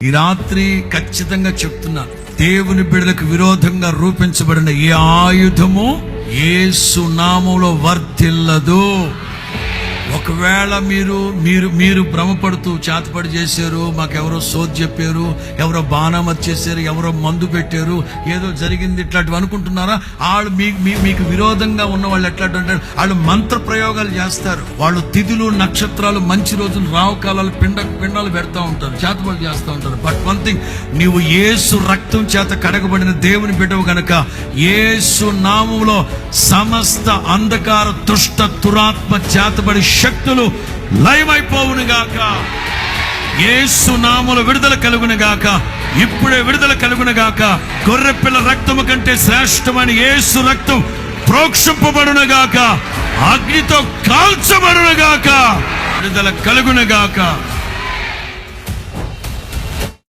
ఈ రాత్రి ఖచ్చితంగా చెప్తున్నాను, దేవుని బిడ్డలకు విరోధంగా రూపించబడిన ఏ ఆయుధము యేసు నామములో వర్ధిల్లదు. ఒకవేళ మీరు భ్రమపడుతూ చేతపడి చేశారు, మాకెవరో సోది చెప్పారు, ఎవరో బాణం వచ్చేసారు, ఎవరో మందు పెట్టారు, ఏదో జరిగింది ఇట్లాంటివి అనుకుంటున్నారా? వాళ్ళు మీకు విరోధంగా ఉన్న వాళ్ళు ఎట్లాంటి అంటారు, వాళ్ళు మంత్ర ప్రయోగాలు చేస్తారు. వాళ్ళు తిథులు నక్షత్రాలు మంచి రోజులు రావు కాలాలు పిండాలు పెడతా ఉంటారు, చేతపడి చేస్తూ ఉంటారు. బట్ వన్ థింగ్, నీవు యేసు రక్తం చేత కడగబడిన దేవుని బిడ్డవు గనక యేసు నామములో సమస్త అంధకార దుష్ట దురాత్మ చేతబడి శక్తులు లయమైపోవునుగాక. యేసు నామములో విడుదల కలుగునుగాక. ఇప్పుడే విడుదల కలుగునుగాక. గొర్రెపిల్ల రక్తము కంటే శ్రేష్టమైన యేసు రక్తం ప్రోక్షింపబడునుగాక, అగ్నితో కాల్చబడునుగాక. విడుదల కలుగునుగాక.